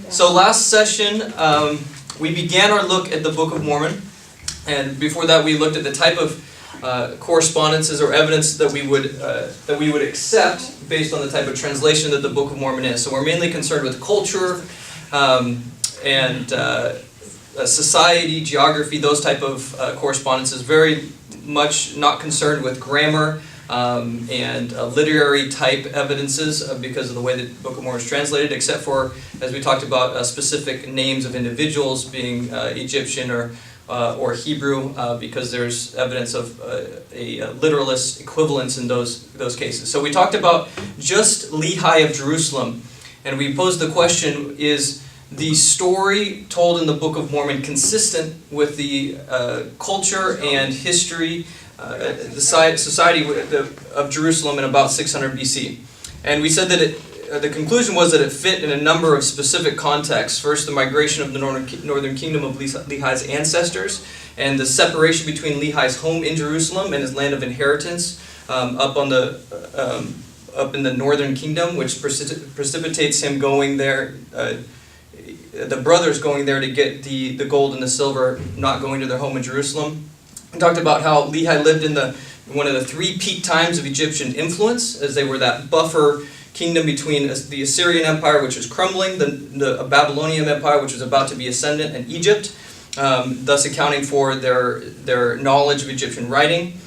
So last session, we began our look at the Book of Mormon, and before that we looked at the type of correspondences or evidence that we would accept based on the type of translation that the Book of Mormon is. So we're mainly concerned with culture and society, geography, those type of correspondences. Very much not concerned with grammar and literary type evidences because of the way that the Book of Mormon is translated, except for, as we talked about, specific names of individuals being Egyptian or Hebrew, because there's evidence of a literalist equivalence in those cases. So we talked about just Lehi of Jerusalem, and we posed the question, is the story told in the Book of Mormon consistent with the culture and history, the society of Jerusalem in about 600 BC? And we said that the conclusion was that it fit in a number of specific contexts. First, the migration of the northern kingdom of Lehi's ancestors, and the separation between Lehi's home in Jerusalem and his land of inheritance up in the northern kingdom, which precipitates him going there. The brothers going there to get the gold and the silver, not going to their home in Jerusalem. We talked about how Lehi lived in one of the three peak times of Egyptian influence, as they were that buffer kingdom between the Assyrian Empire, which was crumbling, the Babylonian Empire, which was about to be ascendant, and Egypt, thus accounting for their knowledge of Egyptian writing.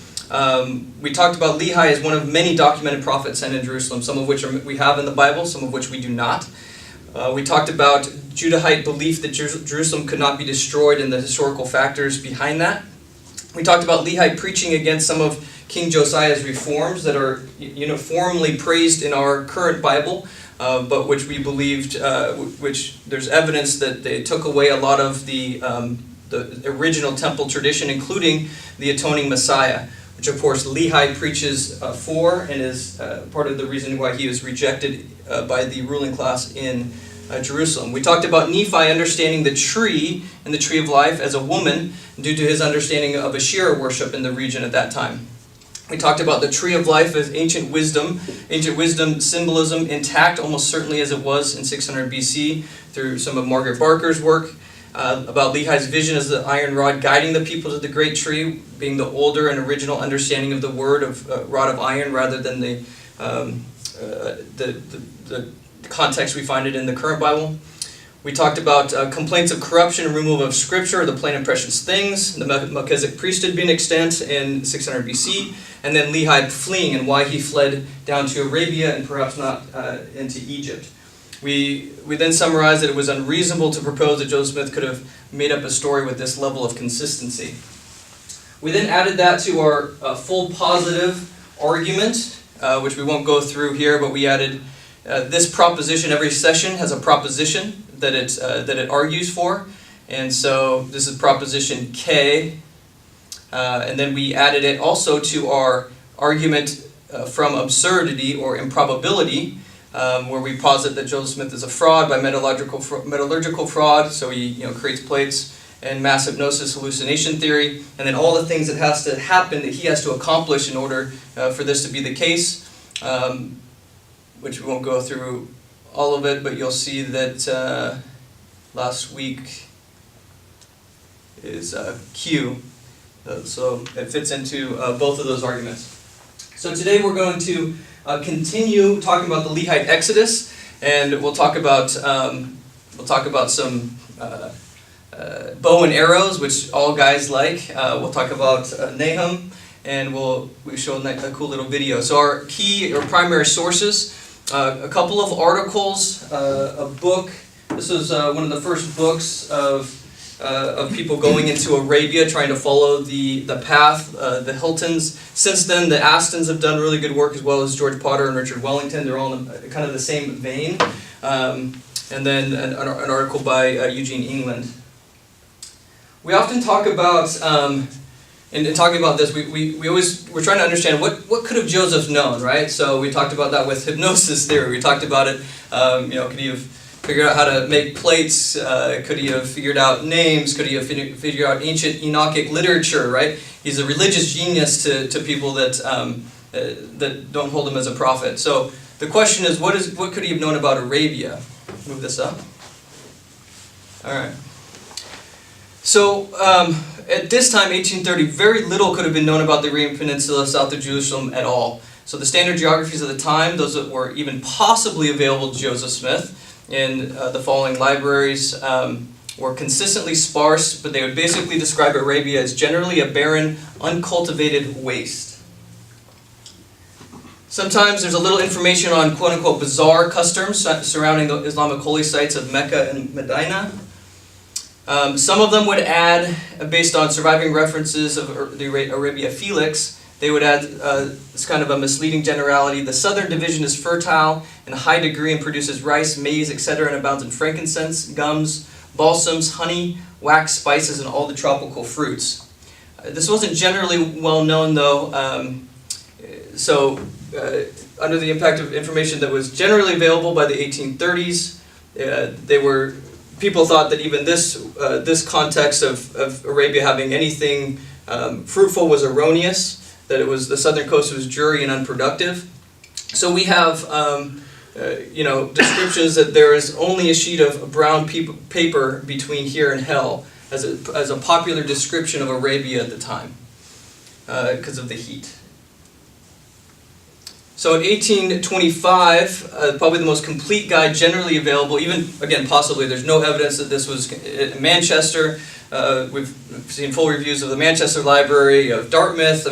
We talked about Lehi as one of many documented prophets sent in Jerusalem, some of which we have in the Bible, some of which we do not. We talked about Judahite belief that Jerusalem could not be destroyed and the historical factors behind that. We talked about Lehi preaching against some of King Josiah's reforms that are uniformly praised in our current Bible, but which we believed, which there's evidence that they took away a lot of the original temple tradition, including the atoning Messiah, which of course Lehi preaches for and is part of the reason why he was rejected by the ruling class in Jerusalem. We talked about Nephi understanding the tree and the tree of life as a woman due to his understanding of Asherah worship in the region at that time. We talked about the tree of life as ancient wisdom symbolism intact almost certainly as it was in 600 BC through some of Margaret Barker's work. About Lehi's vision as the iron rod guiding the people to the great tree, being the older and original understanding of the word of rod of iron rather than the context we find it in the current Bible. We talked about complaints of corruption and removal of scripture, the plain and precious things, the Melchizedek priesthood being extant in 600 BC, and then Lehi fleeing and why he fled down to Arabia and perhaps not into Egypt. We then summarized that it was unreasonable to propose that Joseph Smith could have made up a story with this level of consistency. We then added that to our full positive argument, which we won't go through here, but we added this proposition. Every session has a proposition that it argues for, and so this is proposition K, and then we added it also to our argument from absurdity or improbability, where we posit that Joseph Smith is a fraud by metallurgical fraud, so he creates plates, and mass hypnosis, hallucination theory, and then all the things that has to happen that he has to accomplish in order for this to be the case, which we won't go through all of it, but you'll see that last week is Q, so it fits into both of those arguments. So today we're going to continue talking about the Lehite Exodus, and we'll talk about some bow and arrows, which all guys like. We'll talk about Nahom, and we show a cool little video. So our key or primary sources, a couple of articles, a book. This was one of the first books of people going into Arabia, trying to follow the path. The Hiltons. Since then, the Astons have done really good work, as well as George Potter and Richard Wellington. They're all in kind of the same vein. And then an article by Eugene England. We often talk about, in talking about this, we're trying to understand what could have Joseph known, right? So we talked about that with hypnosis theory. We talked about it, could he have figured out how to make plates? Could he have figured out names? Could he have figured out ancient Enochic literature, right? He's a religious genius to people that don't hold him as a prophet. So the question is, what could he have known about Arabia? Move this up. All right. So at this time, 1830, very little could have been known about the Arabian Peninsula south of Jerusalem at all. So the standard geographies of the time, those that were even possibly available to Joseph Smith in the following libraries, were consistently sparse, but they would basically describe Arabia as generally a barren, uncultivated waste. Sometimes there's a little information on quote-unquote bizarre customs surrounding the Islamic holy sites of Mecca and Medina. Some of them would add, based on surviving references of the Arabia Felix, they would add this kind of a misleading generality. The southern division is fertile in a high degree and produces rice, maize, etc., and abounds in frankincense, gums, balsams, honey, wax, spices, and all the tropical fruits. This wasn't generally well known, though, under the impact of information that was generally available by the 1830s, people thought that even this context of Arabia having anything fruitful was erroneous, that the southern coast was dreary and unproductive. So we have descriptions that there is only a sheet of brown paper between here and hell as a popular description of Arabia at the time because of the heat. So in 1825, probably the most complete guide generally available, even, again, possibly, there's no evidence that this was in Manchester. We've seen full reviews of the Manchester Library, of Dartmouth,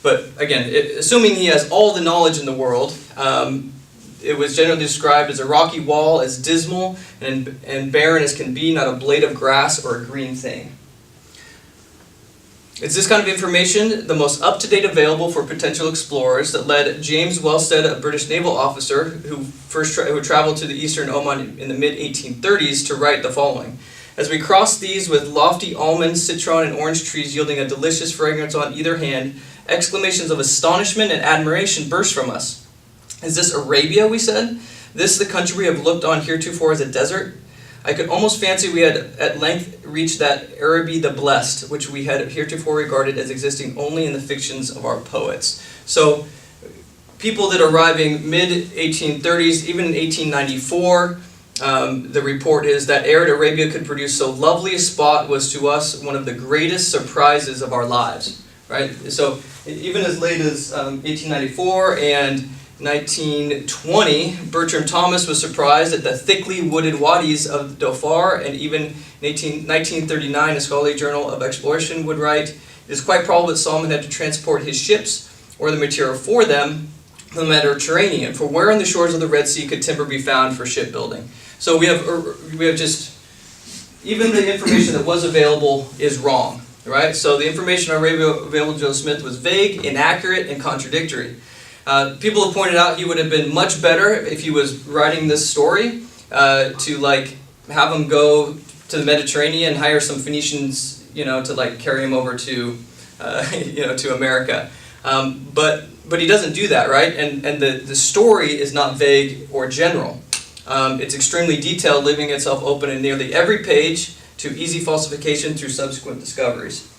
but again, assuming he has all the knowledge in the world, it was generally described as a rocky wall, as dismal and barren as can be, not a blade of grass or a green thing. It's this kind of information, the most up-to-date available for potential explorers, that led James Wellstead, a British naval officer who traveled to the eastern Oman in the mid-1830s, to write the following. As we crossed these with lofty almond, citron, and orange trees yielding a delicious fragrance on either hand, exclamations of astonishment and admiration burst from us. Is this Arabia, we said? This the country we have looked on heretofore as a desert? I could almost fancy we had at length reached that Araby the Blessed, which we had heretofore regarded as existing only in the fictions of our poets. So, people that are arriving mid-1830s, even in 1894, the report is that arid Arabia could produce so lovely a spot was to us one of the greatest surprises of our lives. Right? So, even as late as 1894 and 1920, Bertram Thomas was surprised at the thickly wooded wadis of Dhofar, and even in 1939, a scholarly journal of exploration would write, it is quite probable that Solomon had to transport his ships, or the material for them, from the Mediterranean, for where on the shores of the Red Sea could timber be found for shipbuilding. So we have just, even the information that was available is wrong, right? So the information available to Joseph Smith was vague, inaccurate, and contradictory. People have pointed out he would have been much better if he was writing this story to have him go to the Mediterranean and hire some Phoenicians, to carry him over to to America. But he doesn't do that, right? And the story is not vague or general. It's extremely detailed, leaving itself open in nearly every page to easy falsification through subsequent discoveries.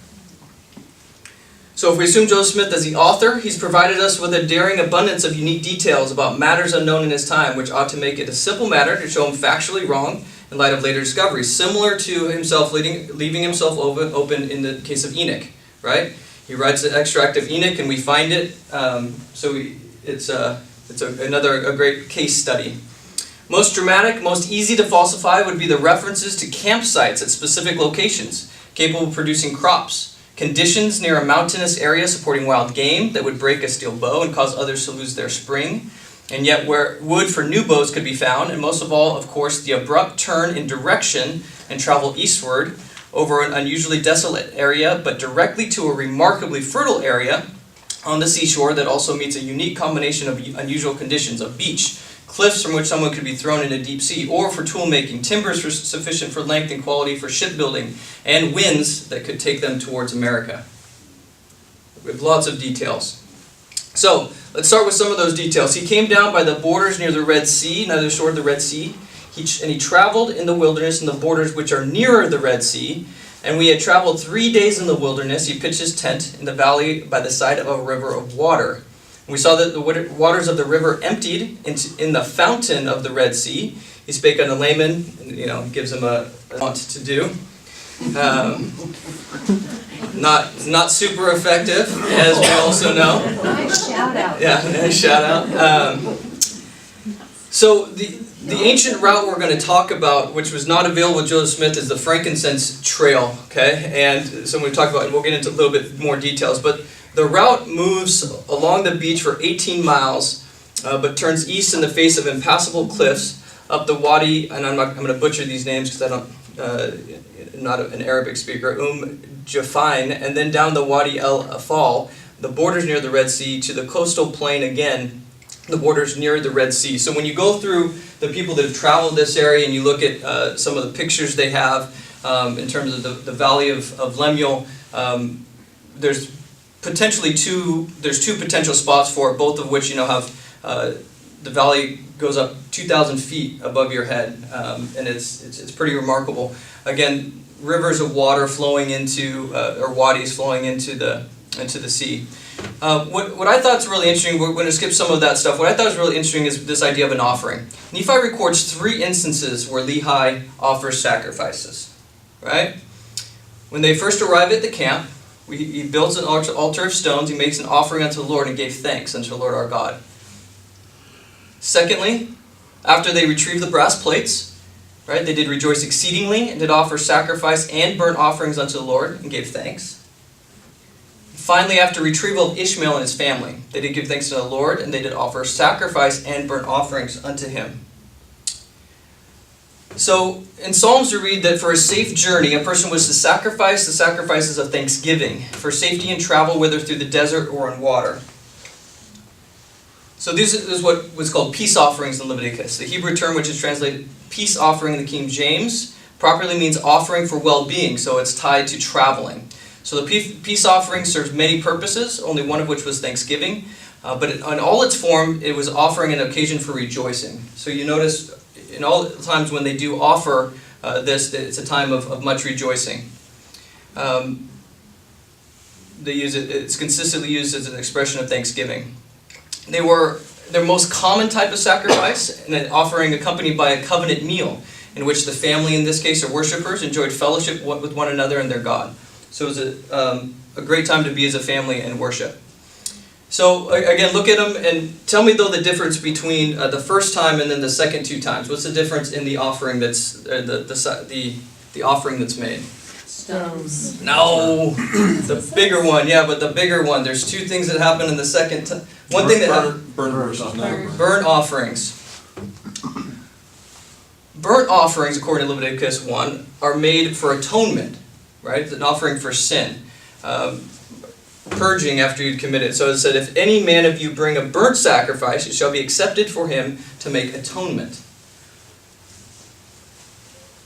So if we assume Joseph Smith as the author, he's provided us with a daring abundance of unique details about matters unknown in his time, which ought to make it a simple matter to show him factually wrong in light of later discoveries, similar to himself leaving himself open in the case of Enoch, right? He writes an extract of Enoch, and we find it. It's another great case study. Most dramatic, most easy to falsify would be the references to campsites at specific locations, capable of producing crops. Conditions near a mountainous area supporting wild game that would break a steel bow and cause others to lose their spring, and yet where wood for new bows could be found, and most of all, of course, the abrupt turn in direction and travel eastward over an unusually desolate area, but directly to a remarkably fertile area on the seashore that also meets a unique combination of unusual conditions: a beach, cliffs from which someone could be thrown into deep sea, or for tool making, timbers sufficient for length and quality for shipbuilding, and winds that could take them towards America. We have lots of details. So, let's start with some of those details. He came down by the borders near the Red Sea, near the shore of the Red Sea, and he traveled in the wilderness in the borders which are nearer the Red Sea, and we had traveled 3 days in the wilderness. He pitched his tent in the valley by the side of a river of water. We saw that the waters of the river emptied in the fountain of the Red Sea. he spake unto Laman, and, gives him a want to do. Not super effective, as we also know. Nice shout out. Yeah, nice shout out. So the ancient route we're going to talk about, which was not available with Joseph Smith, is the frankincense trail. Okay, and so we'll talk about. We'll get into a little bit more details, but the route moves along the beach for 18 miles, but turns east in the face of impassable cliffs up the Wadi, and I'm going to butcher these names because I don't, not an Arabic speaker, Jafain, and then down the Wadi El Afal, the borders near the Red Sea, to the coastal plain again, the borders near the Red Sea. So when you go through the people that have traveled this area and you look at some of the pictures they have in terms of the valley of Lemuel, there's two potential spots for it, both of which have the valley goes up 2,000 feet above your head, and it's pretty remarkable. Again, rivers of water flowing into or wadis flowing into the sea. What I thought is really interesting, we're going to skip some of that stuff. What I thought was really interesting is this idea of an offering. Nephi records 3 instances where Lehi offers sacrifices. Right? When they first arrive at the camp, he builds an altar of stones. He makes an offering unto the Lord and gave thanks unto the Lord our God. Secondly, after they retrieved the brass plates, right, they did rejoice exceedingly and did offer sacrifice and burnt offerings unto the Lord and gave thanks. Finally, after retrieval of Ishmael and his family, they did give thanks to the Lord and they did offer sacrifice and burnt offerings unto him. So, in Psalms we read that for a safe journey, a person was to sacrifice the sacrifices of thanksgiving for safety in travel, whether through the desert or on water. So this is what was called peace offerings in Leviticus. The Hebrew term, which is translated peace offering in the King James, properly means offering for well-being, so it's tied to traveling. So the peace offering serves many purposes, only one of which was thanksgiving, but in all its form, it was offering an occasion for rejoicing. So you notice in all the times when they do offer this, it's a time of much rejoicing. They use it; it's consistently used as an expression of thanksgiving. They were their most common type of sacrifice, and an offering accompanied by a covenant meal, in which the family, in this case, or worshipers, enjoyed fellowship with one another and their God. So it was a great time to be as a family and worship. So again, look at them and tell me though the difference between the first time and then the second 2 times. What's the difference in the offering that's the offering that's made? Stones. No, the bigger one. Yeah, but the bigger one. There's 2 things that happen in the second. One thing that burn versus burnt offerings. Burnt offerings, according to Leviticus 1, are made for atonement, right? It's an offering for sin. Purging after you'd committed. So it said, if any man of you bring a burnt sacrifice, it shall be accepted for him to make atonement.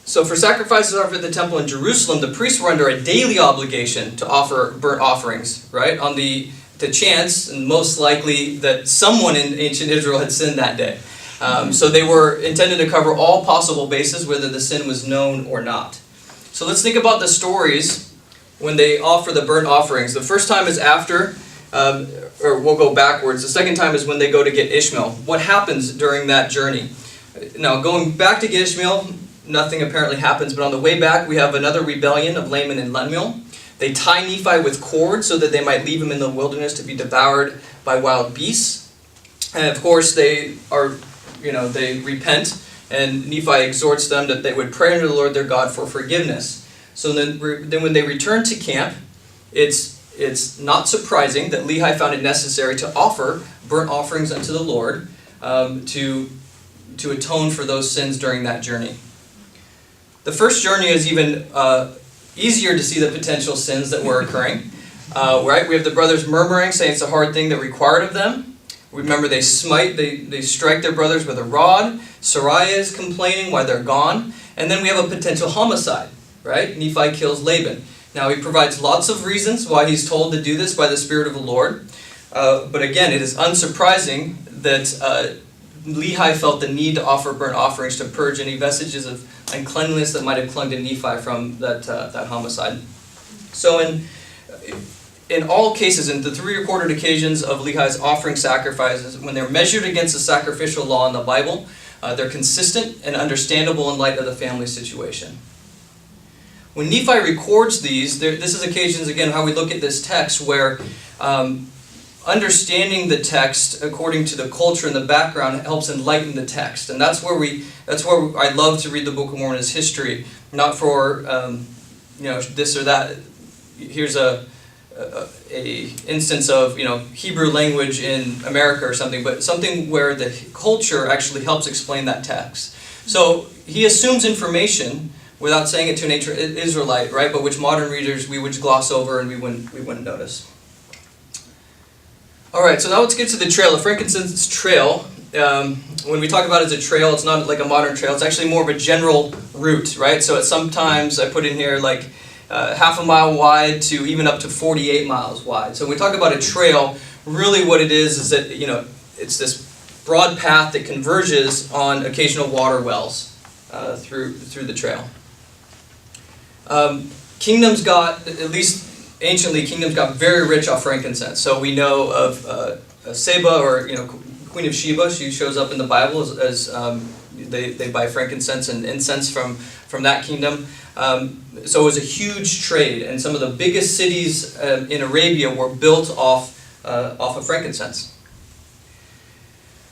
So for sacrifices offered at the temple in Jerusalem, the priests were under a daily obligation to offer burnt offerings, right? On the chance, and most likely, that someone in ancient Israel had sinned that day. So they were intended to cover all possible bases, whether the sin was known or not. So let's think about the stories when they offer the burnt offerings. The first time is after, or we'll go backwards. The second time is when they go to get Ishmael. What happens during that journey? Now, going back to get Ishmael, nothing apparently happens, but on the way back, we have another rebellion of Laman and Lemuel. They tie Nephi with cords so that they might leave him in the wilderness to be devoured by wild beasts. And of course, they repent, and Nephi exhorts them that they would pray unto the Lord their God for forgiveness. So then when they return to camp, it's not surprising that Lehi found it necessary to offer burnt offerings unto the Lord to atone for those sins during that journey. The first journey is even easier to see the potential sins that were occurring. Right? We have the brothers murmuring, saying it's a hard thing that required of them. Remember, they strike their brothers with a rod. Sariah is complaining why they're gone. And then we have a potential homicide. Right? Nephi kills Laban. Now he provides lots of reasons why he's told to do this by the Spirit of the Lord. But again, it is unsurprising that Lehi felt the need to offer burnt offerings to purge any vestiges of uncleanliness that might have clung to Nephi from that homicide. So in all cases, in the 3 recorded occasions of Lehi's offering sacrifices, when they're measured against the sacrificial law in the Bible, They're consistent and understandable in light of the family situation. When Nephi records these, this is occasions, again, how we look at this text where understanding the text according to the culture and the background helps enlighten the text. And that's where I love to read the Book of Mormon as history, not for this or that. Here's a instance of Hebrew language in America or something, but something where the culture actually helps explain that text. So he assumes information without saying it to an Israelite, right? But which modern readers we would gloss over and we wouldn't notice. All right, so now let's get to the trail. The frankincense trail. When we talk about it as a trail, it's not like a modern trail. It's actually more of a general route, right? So sometimes I put in here like half a mile wide to even up to 48 miles wide. So when we talk about a trail, really what it is that it's this broad path that converges on occasional water wells through the trail. Kingdoms got, at least anciently, kingdoms got very rich off frankincense. So we know of Seba, or Queen of Sheba. She shows up in the Bible as they buy frankincense and incense from that kingdom. So it was a huge trade, and some of the biggest cities in Arabia were built off of frankincense.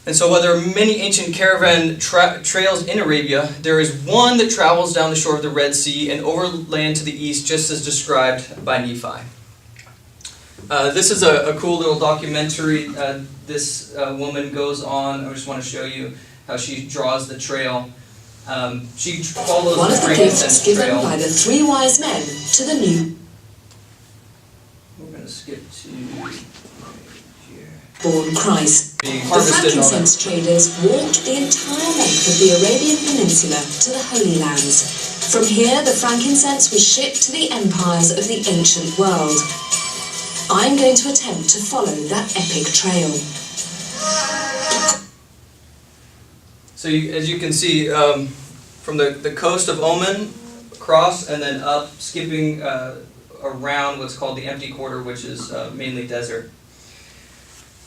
And so while there are many ancient caravan trails in Arabia, there is one that travels down the shore of the Red Sea and overland to the east, just as described by Nephi. This is a cool little documentary. This woman goes on. I just want to show you how she draws the trail. She follows one of the gifts given trail. by the three wise men to the new. We're going to skip to born Christ. being The harvested on frankincense traders walked the entire length of the Arabian Peninsula to the Holy Lands. From here, the frankincense was shipped to the empires of the ancient world. I'm going to attempt to follow that epic trail. So as you can see, from the coast of Oman, across and then up, skipping around what's called the empty quarter, which is mainly desert.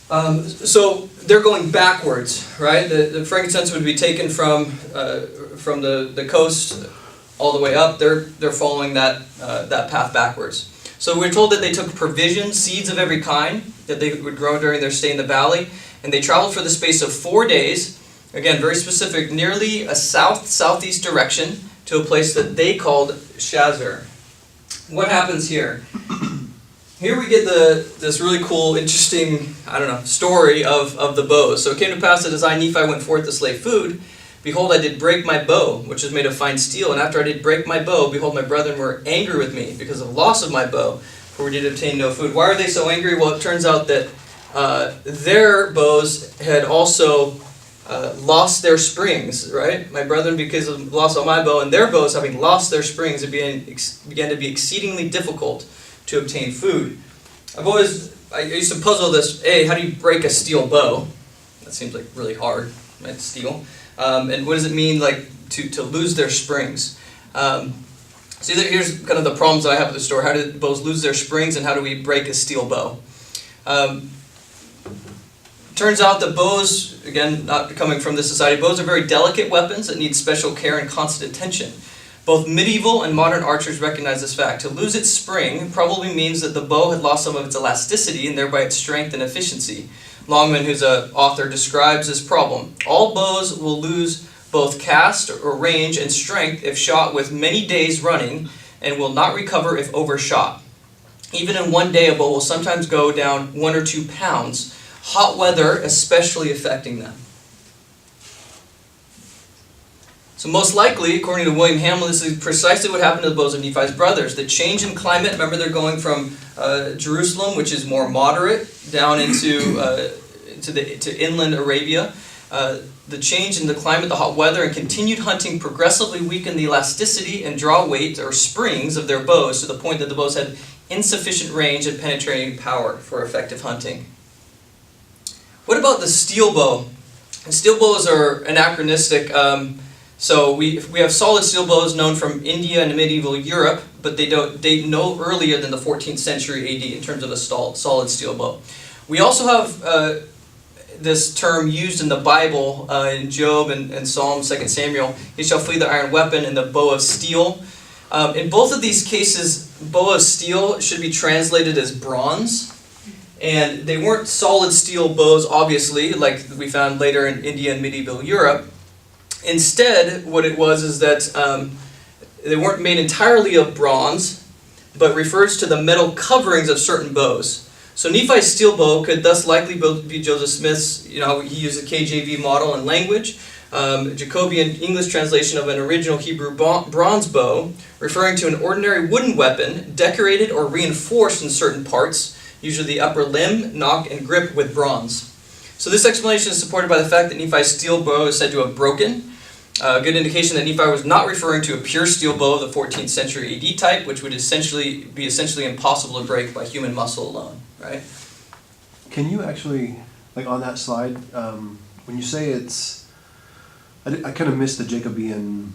So they're going backwards, right? The frankincense would be taken from the coast all the way up. They're following that path backwards. So we're told that they took provisions, seeds of every kind that they would grow during their stay in the valley, and they traveled for the space of 4 days. Again, very specific, nearly a south-southeast direction to a place that they called Shazar. What happens here? Here we get this really cool, interesting, story of the bows. So it came to pass that as I, Nephi, went forth to slay food, behold, I did break my bow, which is made of fine steel. And after I did break my bow, behold, my brethren were angry with me because of the loss of my bow, for we did obtain no food. Why are they so angry? Well, it turns out that their bows had also lost their springs, right? My brethren, because of the loss of my bow, and their bows having lost their springs, it began to be exceedingly difficult to obtain food. I used to puzzle this, how do you break a steel bow? That seems like really hard, right? Steel. And what does it mean, like, to lose their springs? So here's kind of the problems that I have with the story. How do bows lose their springs, and how do we break a steel bow? Turns out that bows, again, not coming from this society, bows are very delicate weapons that need special care and constant attention. Both medieval and modern archers recognize this fact. To lose its spring probably means that the bow had lost some of its elasticity and thereby its strength and efficiency. Longman, who's an author, describes this problem. All bows will lose both cast or range and strength if shot with many days running, and will not recover if overshot. Even in one day, a bow will sometimes go down 1 or 2 pounds, hot weather especially affecting them. So most likely, according to William Hamlin, this is precisely what happened to the bows of Nephi's brothers. The change in climate, remember they're going from Jerusalem, which is more moderate, down to inland Arabia. The change in the climate, the hot weather, and continued hunting progressively weakened the elasticity and draw weight, or springs, of their bows to the point that the bows had insufficient range and penetrating power for effective hunting. What about the steel bow? And steel bows are anachronistic. So we have solid steel bows known from India and medieval Europe, but they date no earlier than the 14th century AD in terms of a solid steel bow. We also have this term used in the Bible in Job and Psalm, 2 Samuel. He shall flee the iron weapon and the bow of steel. In both of these cases, bow of steel should be translated as bronze. And they weren't solid steel bows, obviously, like we found later in India and medieval Europe. Instead, what it was is that they weren't made entirely of bronze, but refers to the metal coverings of certain bows. So Nephi's steel bow could thus likely be Joseph Smith's, he used a KJV model and language, Jacobean English translation of an original Hebrew bronze bow, referring to an ordinary wooden weapon, decorated or reinforced in certain parts, usually the upper limb, nock, and grip with bronze. So this explanation is supported by the fact that Nephi's steel bow is said to have broken. A good indication that Nephi was not referring to a pure steel bow of the 14th century AD type, which would be essentially impossible to break by human muscle alone, right? Can you actually, like on that slide, when you say it's, I kind of missed the Jacobean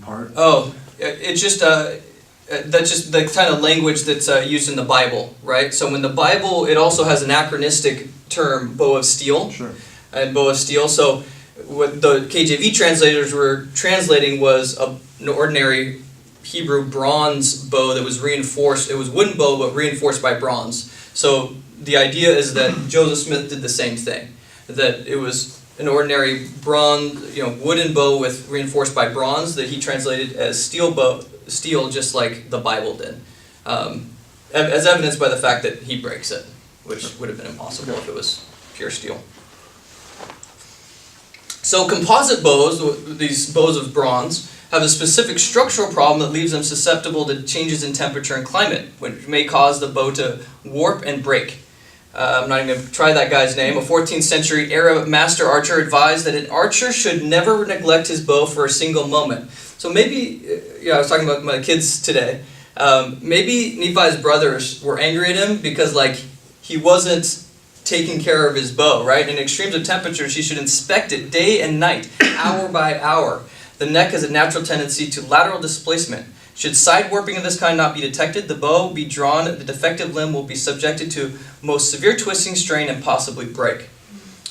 part. Oh, it's just that's just the kind of language that's used in the Bible, right? So in the Bible, it also has an anachronistic term, bow of steel, Sure. and bow of steel. So what the KJV translators were translating was an ordinary Hebrew bronze bow that was reinforced. It was wooden bow, but reinforced by bronze. So the idea is that Joseph Smith did the same thing, that it was an ordinary bronze, wooden bow with reinforced by bronze that he translated as steel, just like the Bible did, as evidenced by the fact that he breaks it, which would have been impossible if it was pure steel. So composite bows, these bows of bronze, have a specific structural problem that leaves them susceptible to changes in temperature and climate, which may cause the bow to warp and break. I'm not even going to try that guy's name. A 14th century Arab master archer advised that an archer should never neglect his bow for a single moment. So maybe, I was talking about my kids today, maybe Nephi's brothers were angry at him because he wasn't taking care of his bow, right? In extremes of temperatures, he should inspect it day and night, hour by hour. The neck has a natural tendency to lateral displacement. Should side warping of this kind not be detected, the bow be drawn, the defective limb will be subjected to most severe twisting, strain, and possibly break.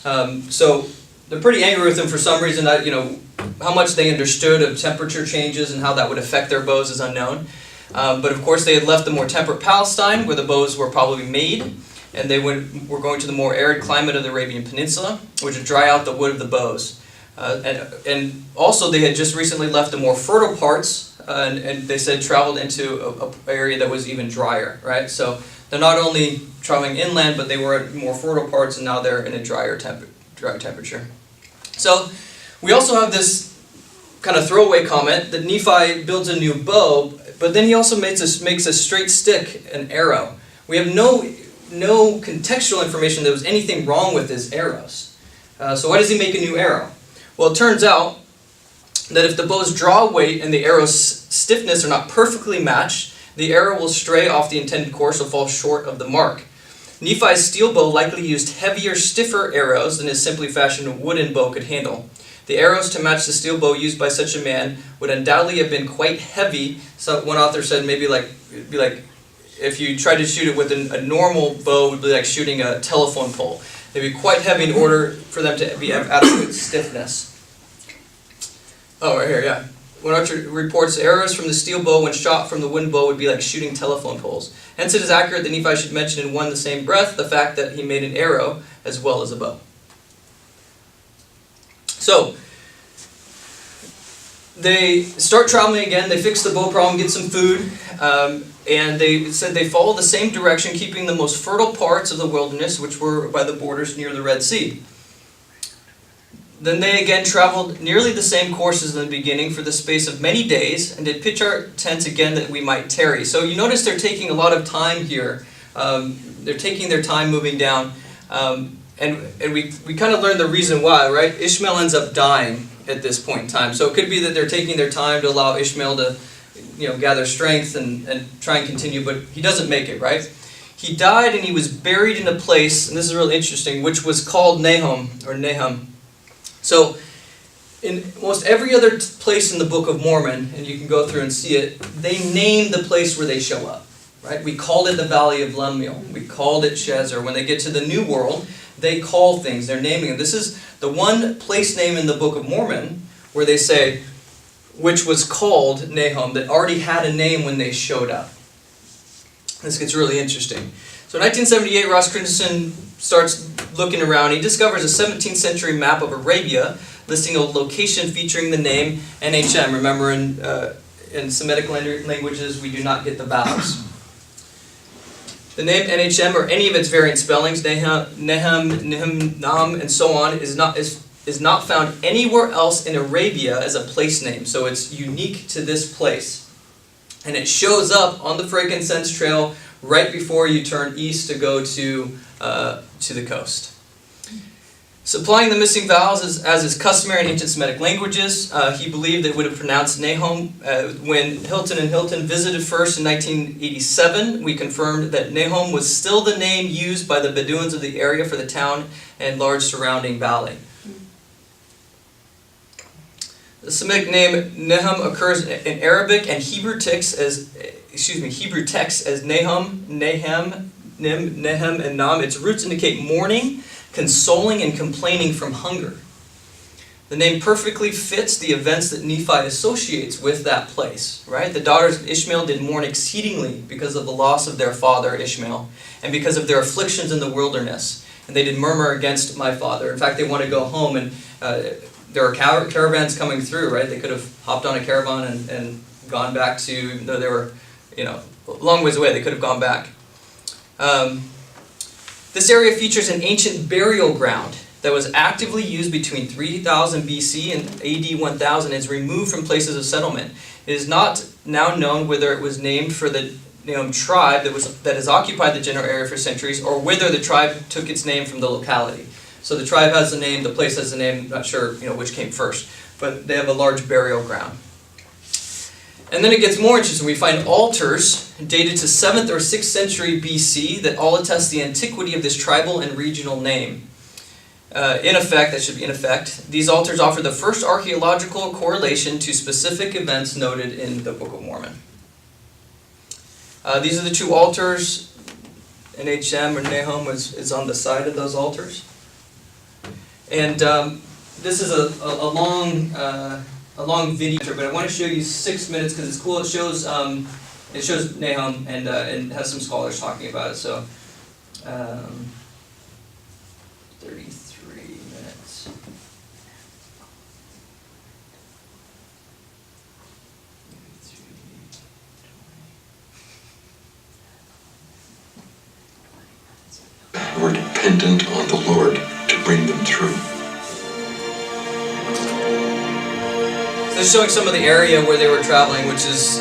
So they're pretty angry with him for some reason. How much they understood of temperature changes and how that would affect their bows is unknown. But of course, they had left the more temperate Palestine, where the bows were probably made, and they were going to the more arid climate of the Arabian Peninsula, which would dry out the wood of the bows. And also, they had just recently left the more fertile parts, and they said traveled into an area that was even drier, right? So they're not only traveling inland, but they were at more fertile parts, and now they're in a drier temperature. So we also have this kind of throwaway comment that Nephi builds a new bow, but then he also makes a straight stick, an arrow. We have no contextual information that there was anything wrong with his arrows. So why does he make a new arrow? Well, it turns out that if the bow's draw weight and the arrow's stiffness are not perfectly matched, the arrow will stray off the intended course or fall short of the mark. Nephi's steel bow likely used heavier, stiffer arrows than his simply fashioned wooden bow could handle. The arrows to match the steel bow used by such a man would undoubtedly have been quite heavy. So one author said maybe it'd be like if you tried to shoot it with a normal bow, it would be like shooting a telephone pole. They'd be quite heavy in order for them to have adequate stiffness. Oh, right here, yeah. One archer reports arrows from the steel bow when shot from the wooden bow would be like shooting telephone poles. Hence it is accurate that Nephi should mention in one the same breath the fact that he made an arrow as well as a bow. So, they start traveling again, they fix the bow problem, get some food, and they said they follow the same direction, keeping the most fertile parts of the wilderness, which were by the borders near the Red Sea. Then they again traveled nearly the same courses in the beginning for the space of many days, and did pitch our tents again that we might tarry. So you notice they're taking a lot of time here. They're taking their time moving down, and we kind of learned the reason why, right? Ishmael ends up dying at this point in time. So it could be that they're taking their time to allow Ishmael to gather strength and try and continue, but he doesn't make it, right? He died and he was buried in a place, and this is really interesting, which was called Nahom. So, in almost every other place in the Book of Mormon, and you can go through and see it, they name the place where they show up, right? We called it the Valley of Lemuel. We called it Shezer. When they get to the New World, they call things, they're naming them. This is the one place name in the Book of Mormon where they say, which was called Nahom, that already had a name when they showed up. This gets really interesting. So in 1978, Ross Christensen starts looking around. He discovers a 17th century map of Arabia listing a location featuring the name NHM. Remember, in Semitic languages, we do not get the vowels. The name NHM, or any of its variant spellings, Nehem, Nahom, and so on, is not found anywhere else in Arabia as a place name. So it's unique to this place. And it shows up on the frankincense trail right before you turn east to go to the coast. Supplying the missing vowels as is customary in ancient Semitic languages, he believed they would have pronounced Nahom. When Hilton and Hilton visited first in 1987, we confirmed that Nahom was still the name used by the Bedouins of the area for the town and large surrounding valley. The Semitic name Nahom occurs in Arabic and Hebrew texts as Nahom, Nahem, Nim, Nehem, and Nam. Its roots indicate mourning, consoling, and complaining from hunger. The name perfectly fits the events that Nephi associates with that place, right? The daughters of Ishmael did mourn exceedingly because of the loss of their father Ishmael and because of their afflictions in the wilderness. And they did murmur against my father. In fact, they want to go home, and there are caravans coming through, right? They could have hopped on a caravan and gone back to, even though they were, a long ways away, they could have gone back. This area features an ancient burial ground that was actively used between 3000 BC and AD 1000 and is removed from places of settlement. It is not now known whether it was named for the tribe that has occupied the general area for centuries, or whether the tribe took its name from the locality. So the tribe has the name, the place has the name, not sure which came first, but they have a large burial ground. And then it gets more interesting. We find altars dated to 7th or 6th century BC that all attest the antiquity of this tribal and regional name. In effect, these altars offer the first archaeological correlation to specific events noted in the Book of Mormon. These are the two altars. NHM or Nahom is on the side of those altars. And this is a long video, but I want to show you 6 minutes because it's cool. It shows Nahom and has some scholars talking about it. So 33 minutes. Were dependent on the Lord to bring them through. So it's showing some of the area where they were traveling, which is,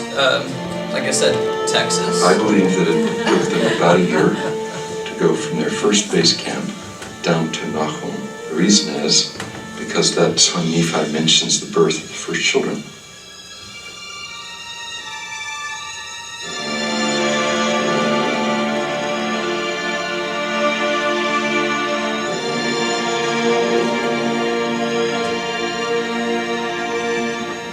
like I said, Texas. I believe that it took them about a year to go from their first base camp down to Nahom. The reason is because that's when Nephi mentions the birth of the first children.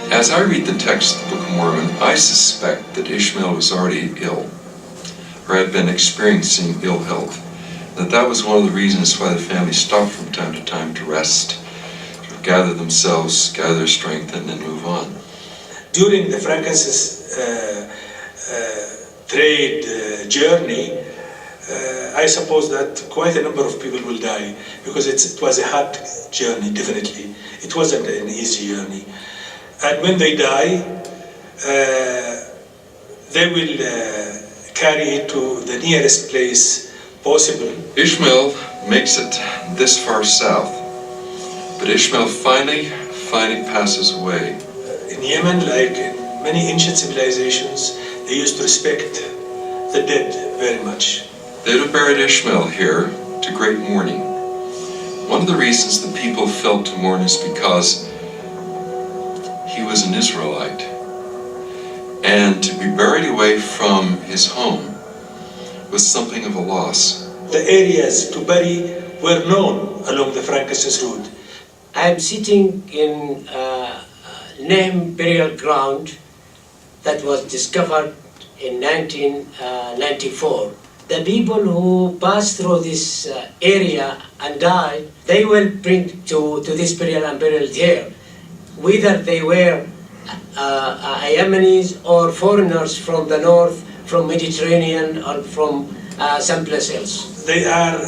As I read the text of the Book of Mormon, I suspect that Ishmael was already ill, or had been experiencing ill health. That was one of the reasons why the family stopped from time to time to rest, to gather themselves, gather their strength, and then move on. During the frankincense trade journey, I suppose that quite a number of people will die, because it was a hard journey, definitely. It wasn't an easy journey. And when they die, they will carry it to the nearest place possible. Ishmael makes it this far south, but Ishmael finally passes away. In Yemen, like in many ancient civilizations, they used to respect the dead very much. They'd have buried Ishmael here to great mourning. One of the reasons the people felt to mourn is because he was an Israelite, and to be buried away from his home was something of a loss. The areas to bury were known along the frankincense route. I am sitting in Nahom burial ground that was discovered in 1994 the people who pass through this area and die, they will bring to this burial and burial here, whether they were Yemenis or foreigners from the north, from Mediterranean or from someplace else. They are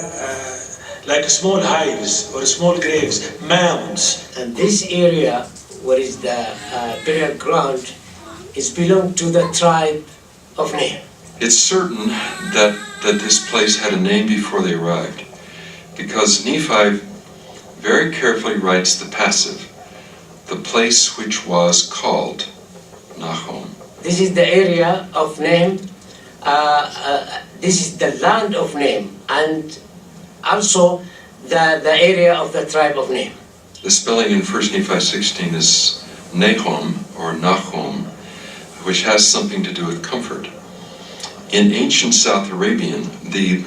like small hives or small graves, mounds. And this area, where is the burial ground, is belong to the tribe of Nahom. It's certain that this place had a name before they arrived, because Nephi very carefully writes the passive, the place which was called Nahom. This is the area of Nahom. This is the land of Nahom, and also the area of the tribe of Nahom. The spelling in 1 Nephi 16 is Nahom or Nahom, which has something to do with comfort. In ancient South Arabian, the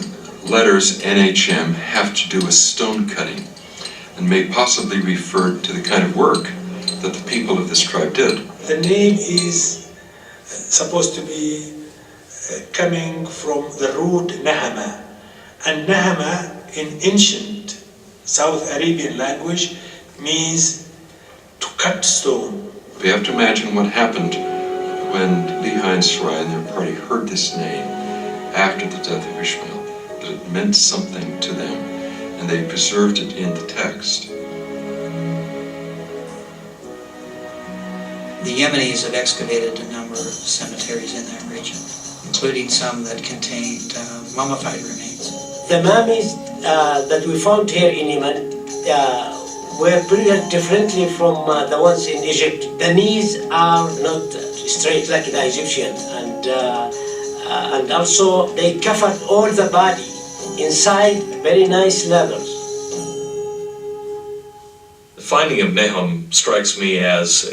letters NHM have to do with stone cutting and may possibly refer to the kind of work that the people of this tribe did. The name is supposed to be coming from the root Nahama. And Nahama in ancient South Arabian language means to cut stone. We have to imagine what happened when Lehi and Sarai and their party heard this name after the death of Ishmael, that it meant something to them, and they preserved it in the text. The Yemenis have excavated a number of cemeteries in that region, including some that contained mummified remains. The mummies that we found here in Yemen were buried differently from the ones in Egypt. The knees are not straight like the Egyptian, and also they covered all the body inside very nice leathers. The finding of Nahom strikes me as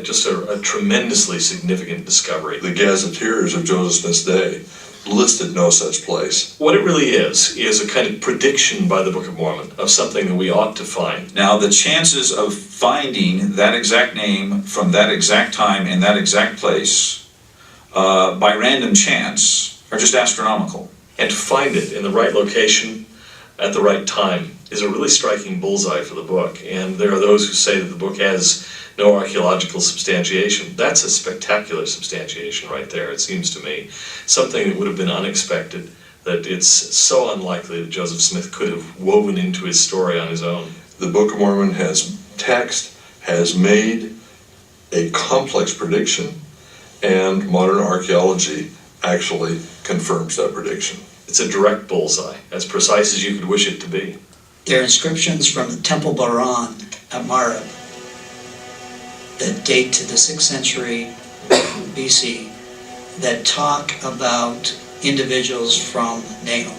just a tremendously significant discovery. The gazetteers of Joseph Smith's day listed no such place. What it really is a kind of prediction by the Book of Mormon of something that we ought to find. Now, the chances of finding that exact name from that exact time in that exact place by random chance are just astronomical. And to find it in the right location at the right time is a really striking bullseye for the book. And there are those who say that the book has no archaeological substantiation. That's a spectacular substantiation right there, it seems to me. Something that would have been unexpected, that it's so unlikely that Joseph Smith could have woven into his story on his own. The Book of Mormon has made a complex prediction, and modern archaeology actually confirms that prediction. It's a direct bullseye, as precise as you could wish it to be. There are inscriptions from the Temple Baran at Marib that date to the 6th century BC that talk about individuals from Nahom.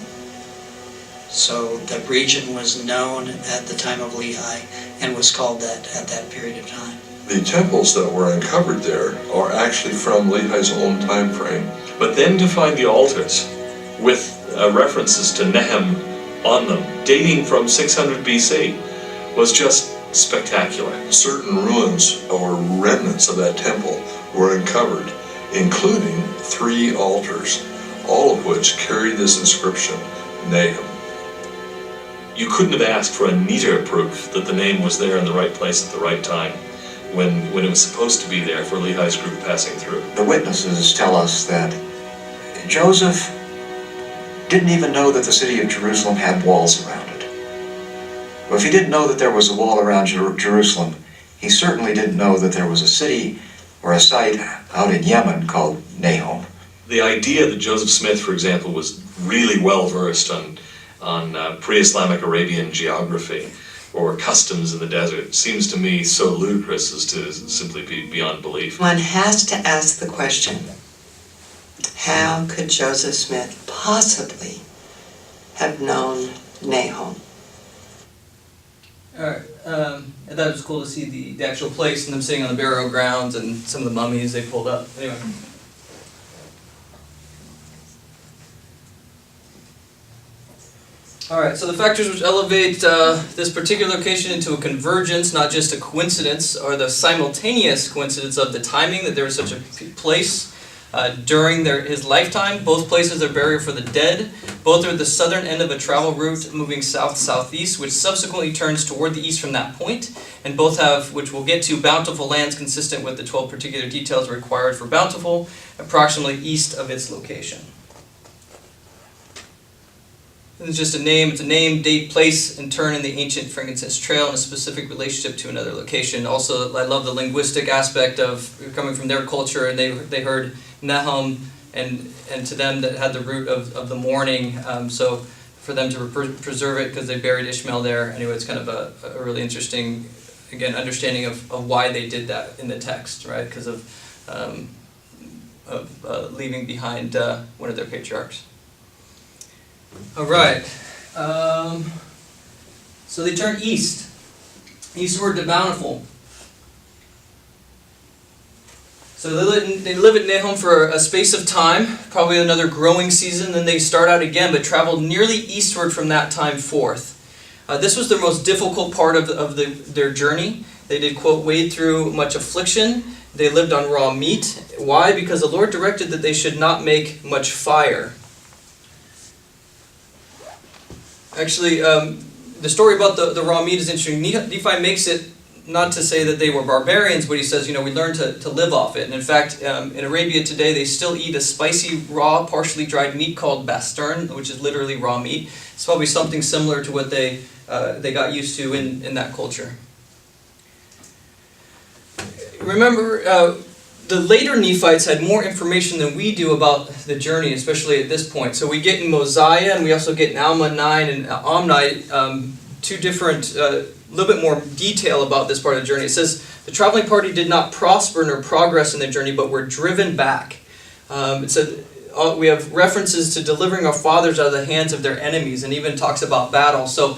So the region was known at the time of Lehi and was called that at that period of time. The temples that were uncovered there are actually from Lehi's own time frame. But then to find the altars with references to Nahom on them, dating from 600 BC, was just spectacular. Certain ruins or remnants of that temple were uncovered, including 3 altars, all of which carry this inscription, Nahom. You couldn't have asked for a neater proof that the name was there in the right place at the right time, when it was supposed to be there for Lehi's group passing through. The witnesses tell us that Joseph didn't even know that the city of Jerusalem had walls around it. Well, if he didn't know that there was a wall around Jerusalem, he certainly didn't know that there was a city or a site out in Yemen called Nahom. The idea that Joseph Smith, for example, was really well versed on pre-Islamic Arabian geography or customs in the desert seems to me so ludicrous as to simply be beyond belief. One has to ask the question, how could Joseph Smith possibly have known Nahom? Alright, I thought it was cool to see the actual place and them sitting on the burial grounds and some of the mummies they pulled up. Anyway. Alright, so the factors which elevate this particular location into a convergence, not just a coincidence, are the simultaneous coincidence of the timing, that there was such a place during his lifetime. Both places are burial for the dead. Both are the southern end of a travel route moving south-southeast, which subsequently turns toward the east from that point. And both have, which we'll get to, bountiful lands consistent with the 12 particular details required for Bountiful, approximately east of its location. It's just a name. It's a name, date, place, and turn in the ancient frankincense trail in a specific relationship to another location. Also, I love the linguistic aspect of coming from their culture, and they heard Nahom, and to them that had the root of the morning. So for them to preserve it because they buried Ishmael there. Anyway, it's kind of a really interesting, again, understanding of why they did that in the text, right? Because of leaving behind one of their patriarchs. All right, so they turn eastward to Bountiful. So they live at Nahom for a space of time, probably another growing season, then they start out again, but traveled nearly eastward from that time forth. This was their most difficult part of their journey. They did, quote, wade through much affliction. They lived on raw meat. Why? Because the Lord directed that they should not make much fire. Actually, the story about the raw meat is interesting. Nephi makes it not to say that they were barbarians, but he says, we learned to live off it. And in fact, in Arabia today, they still eat a spicy, raw, partially dried meat called bastern, which is literally raw meat. It's probably something similar to what they got used to in that culture. Remember, the later Nephites had more information than we do about the journey, especially at this point. So we get in Mosiah, and we also get in Alma 9 and Omni, two different, little bit more detail about this part of the journey. It says, the traveling party did not prosper nor progress in their journey, but were driven back. It said, we have references to delivering our fathers out of the hands of their enemies, and even talks about battle. So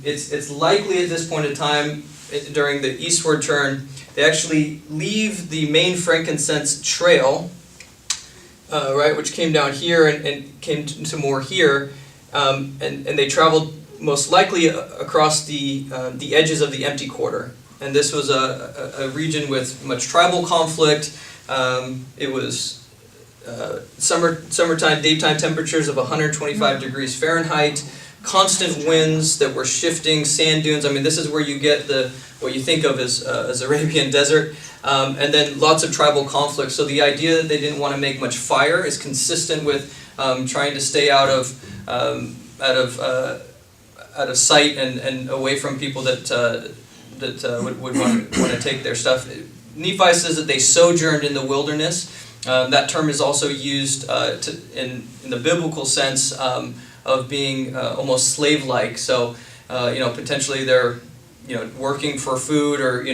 it's likely at this point in time, during the eastward turn, they actually leave the main frankincense trail, right, which came down here and came to more here, and they traveled most likely across the edges of the empty quarter. And this was a region with much tribal conflict. It was summertime, daytime temperatures of 125 degrees Fahrenheit, constant winds that were shifting, sand dunes. I mean, this is where you get what you think of as Arabian desert, and then lots of tribal conflict. So the idea that they didn't want to make much fire is consistent with trying to stay out of sight and away from people that would want to take their stuff. Nephi says that they sojourned in the wilderness. That term is also used in the biblical sense of being almost slave-like. So potentially they're working for food or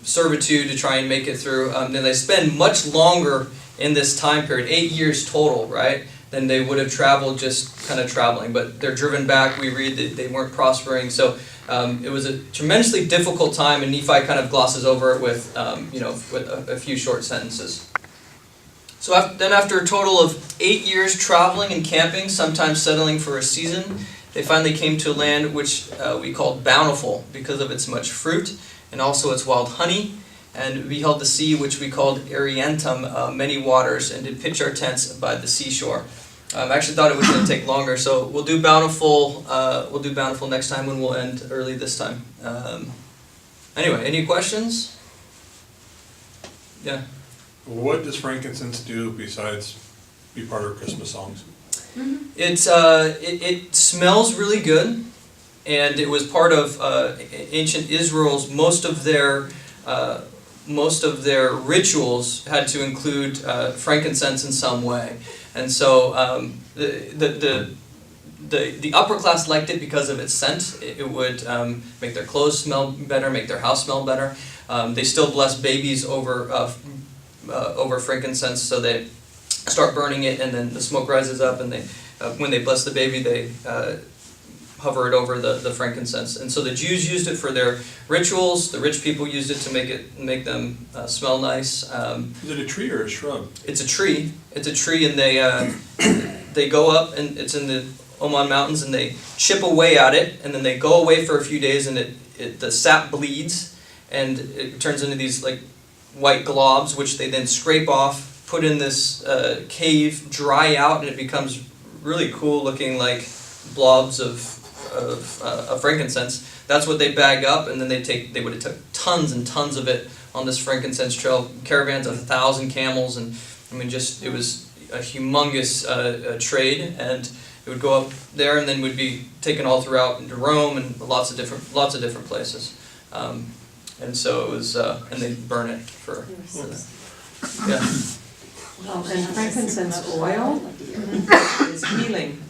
servitude to try and make it through. Then they spend much longer in this time period, 8 years total, right? Than they would have traveled just kind of traveling. But they're driven back. We read that they weren't prospering. So it was a tremendously difficult time, and Nephi kind of glosses over it with a few short sentences. So after a total of 8 years traveling and camping, sometimes settling for a season, they finally came to a land which we called Bountiful because of its much fruit and also its wild honey. And we beheld the sea which we called Ariantum, many waters, and did pitch our tents by the seashore. I actually thought it was going to take longer, so we'll do Bountiful. We'll do Bountiful next time when we'll end early this time. Anyway, any questions? Yeah. What does frankincense do besides be part of Christmas songs? It smells really good, and it was part of ancient Israel's most of their rituals had to include frankincense in some way, and so the upper class liked it because of its scent. It would make their clothes smell better, make their house smell better. They still bless babies over frankincense, so they start burning it, and then the smoke rises up, and when they bless the baby, they hover it over the frankincense. And so the Jews used it for their rituals. The rich people used it to make them smell nice. Is it a tree or a shrub? It's a tree. It's a tree, and they go up, and it's in the Oman Mountains, and they chip away at it, and then they go away for a few days, and the sap bleeds, and it turns into these like white globs, which they then scrape off, put in this cave, dry out, and it becomes really cool looking like blobs of frankincense. That's what they bag up, and then they would have took tons and tons of it on this frankincense trail, caravans of 1,000 camels, and I mean, just it was a humongous trade, and it would go up there, and then would be taken all throughout into Rome and lots of different places, and so it was, and they burn it for yeah. Well, and frankincense oil is healing.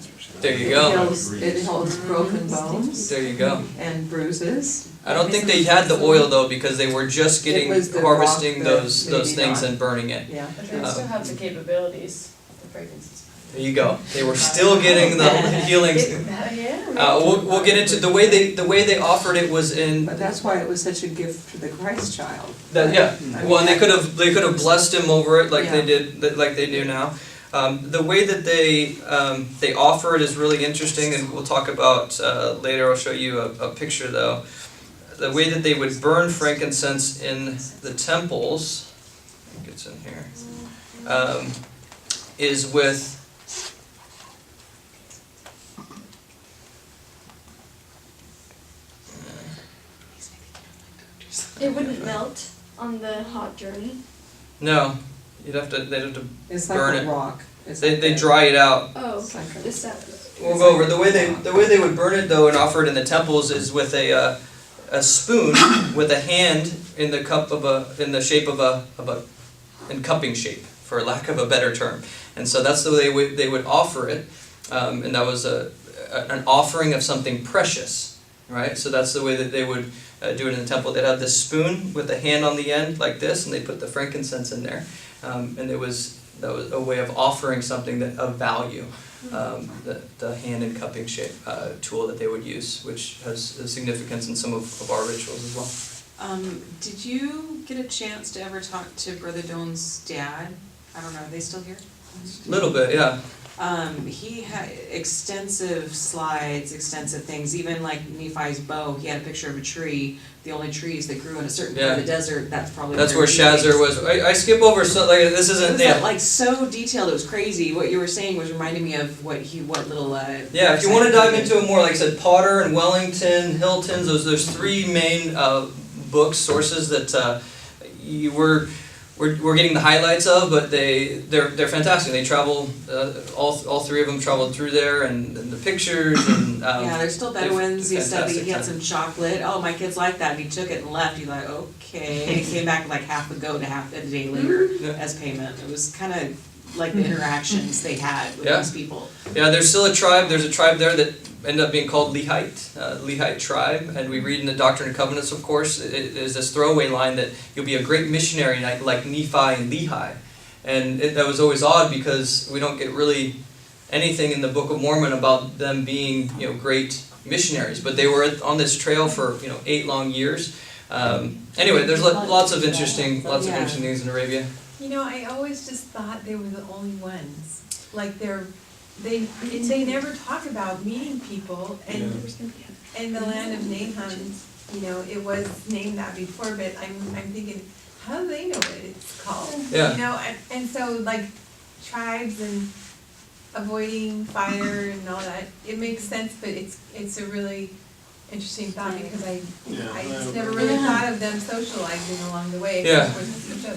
There you go. It holds broken bones. There you go. And bruises. I don't think they had the oil though, because they were just harvesting those things and burning it. Yeah. But they still have the capabilities, the fragrances. There you go. They were still getting the healing. We'll get into the way they offered it was in. But that's why it was such a gift to the Christ child. Yeah. Well, and they could have blessed him over it like they did, like they do now. The way that they offer it is really interesting, and we'll talk about later. I'll show you a picture though. The way that they would burn frankincense in the temples, I think it's in here, is with. It wouldn't melt on the hot journey. No, they'd have to It's burn like a it. rock. They dry it out. Oh, okay. We'll go over the way they would burn it though and offer it in the temples is with a spoon with a hand in the cup in the shape of a in cupping shape, for lack of a better term. And so that's the way they would offer it, and that was an offering of something precious, right? So that's the way that they would do it in the temple. They'd have this spoon with a hand on the end like this, and they put the frankincense in there, and that was a way of offering something of value. The hand and cupping shape tool that they would use, which has a significance in some of our rituals as well. Did you get a chance to ever talk to Brother Doan's dad? I don't know, are they still here? A little bit, yeah. He had extensive slides, extensive things, even like Nephi's bow. He had a picture of a tree, the only trees that grew in a certain part of the desert. That's probably where Shazar was. I skip over so like this isn't like so detailed. It was crazy. What you were saying was reminding me of what little. Yeah, if you want to dive into it more, like I said, Potter and Wellington, Hilton's. There's three main books sources that we're getting the highlights of, but they're fantastic. They travel, all three of them traveled through there, and the pictures and yeah, they're still Bedouins. He said that he had time. some chocolate. Oh, my kids like that. And he took it and left. He's like, okay. And he came back with like half a goat half a day later as payment. It was kind of like the interactions they had with these people. Yeah, there's still a tribe. There's a tribe there that ended up being called Lehite, Lehite tribe, and we read in the Doctrine and Covenants, of course, there's this throwaway line that you'll be a great missionary like Nephi and Lehi, and that was always odd because we don't get really anything in the Book of Mormon about them being great missionaries, but they were on this trail for 8 long years. Anyway, there's lots of interesting things in Arabia. I always just thought they were the only ones. Like they never talk about meeting people, and in the land of Nahom, it was named that before, but I'm thinking, how do they know what it's called? Yeah. And so like tribes and avoiding fire and all that, it makes sense, but it's a really interesting thought because I just never really thought of them socializing along the way. Yeah,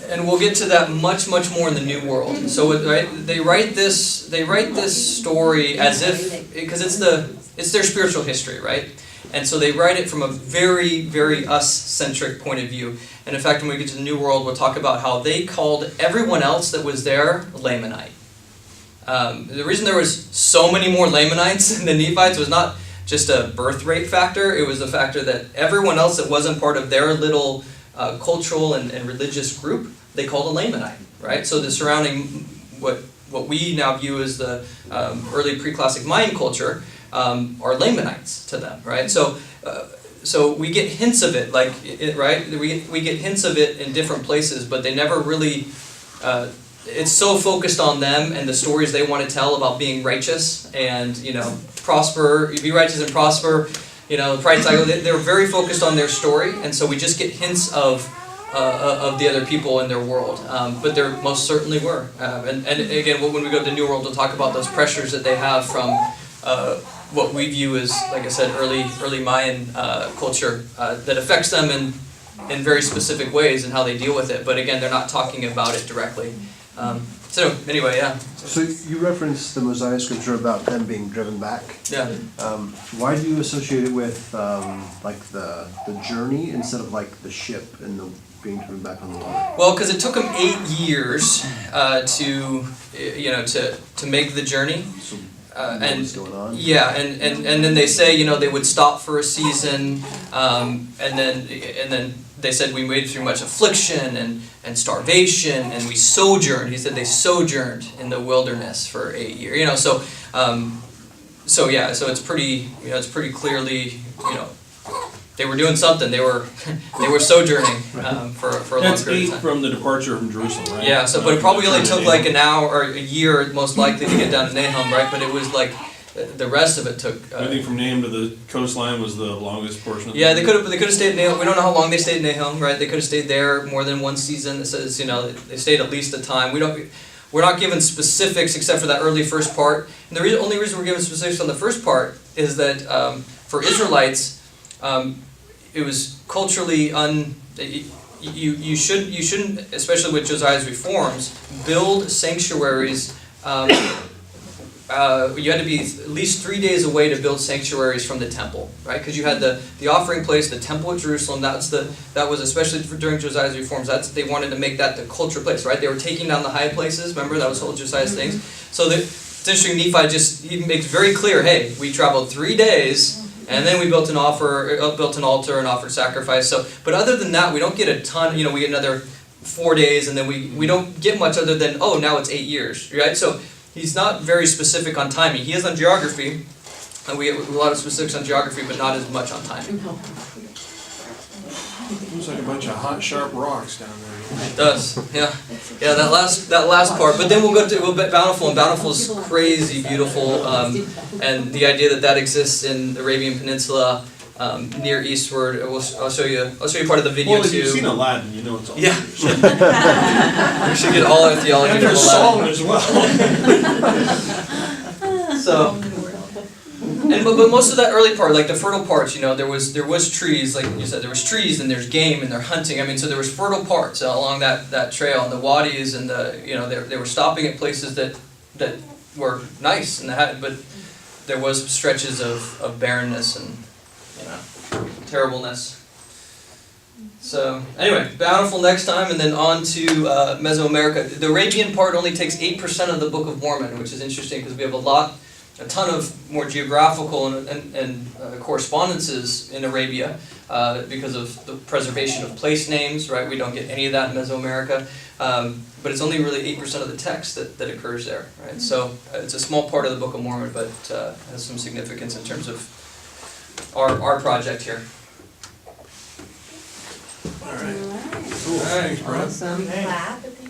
and we'll get to that much more in the New World. So they write this story as if because it's their spiritual history, right? And so they write it from a very us-centric point of view. And in fact, when we get to the New World, we'll talk about how they called everyone else that was there Lamanite. The reason there was so many more Lamanites than Nephites was not just a birth rate factor. It was the factor that everyone else that wasn't part of their little cultural and religious group, they called a Lamanite, right? So the surrounding, what we now view as the early pre-classic Mayan culture, are Lamanites to them, right? So we get hints of it, right? We get hints of it in different places, but they never really. It's so focused on them and the stories they want to tell about being righteous and prosper, be righteous and prosper, the pride cycle. They're very focused on their story, and so we just get hints of of the other people in their world, but there most certainly were. And again, when we go to the New World, we'll talk about those pressures that they have from what we view as, like I said, early Mayan culture that affects them in very specific ways and how they deal with it. But again, they're not talking about it directly. So anyway, yeah. So you referenced the Mosiah scripture about them being driven back. Yeah. Why do you associate it with like the journey instead of like the ship and the being driven back on the water? Well, because it took them 8 years to make the journey. So And what's going on? yeah, and then they say they would stop for a season, and then they said we waited through much affliction and starvation, and we sojourned. He said they sojourned in the wilderness for 8 years. So it's pretty clearly they were doing something. They were sojourning for a long That's period of 8 time. from the departure from Jerusalem, right? Yeah, so but it probably only took like an hour or a year, most likely, to get down to Nahom, right? But it was like the rest of it took. I think from Nahom to the coastline was the longest portion. Yeah, they could have stayed in Nahom. We don't know how long they stayed in Nahom, right? They could have stayed there more than one season. It says they stayed at least a time. We're not given specifics except for that early first part. And the only reason we're given specifics on the first part is that for Israelites, it was culturally you shouldn't, especially with Josiah's reforms, build sanctuaries. You had to be at least 3 days away to build sanctuaries from the temple, right? Because you had the offering place, the temple at Jerusalem. That was especially during Josiah's reforms. They wanted to make that the culture place, right? They were taking down the high places. Remember, that was all Josiah's things. So it's interesting. Nephi he makes very clear. Hey, we traveled 3 days. And then we built an altar and offered sacrifice. So, but other than that, we don't get a ton. We get another 4 days, and then we don't get much other than now it's 8 years, right? So he's not very specific on timing. He is on geography, and we get a lot of specifics on geography, but not as much on timing. Looks like a bunch of hot, sharp rocks down there. It does, yeah. That last part. But then we'll go to Bountiful, and Bountiful's crazy beautiful, and the idea that exists in the Arabian Peninsula, near eastward. I'll show you part of the video Well, if too. you've seen Aladdin, you know it's all. Yeah. We should get all our theology And from there's Aladdin. song as well. So. But most of that early part, like the fertile parts, there was trees, like you said, there was trees and there's game and they're hunting. I mean, so there was fertile parts along that trail, and the wadis, and they were stopping at places that were nice, but there was stretches of barrenness and terribleness. So anyway, Bountiful next time, and then on to Mesoamerica. The Arabian part only takes 8% of the Book of Mormon, which is interesting because we have a ton of more geographical and correspondences in Arabia because of the preservation of place names, right? We don't get any of that in Mesoamerica, but it's only really 8% of the text that occurs there, right? So it's a small part of the Book of Mormon, but has some significance in terms of our project here. All right. Cool. Thanks, Brad. Awesome. Clap at the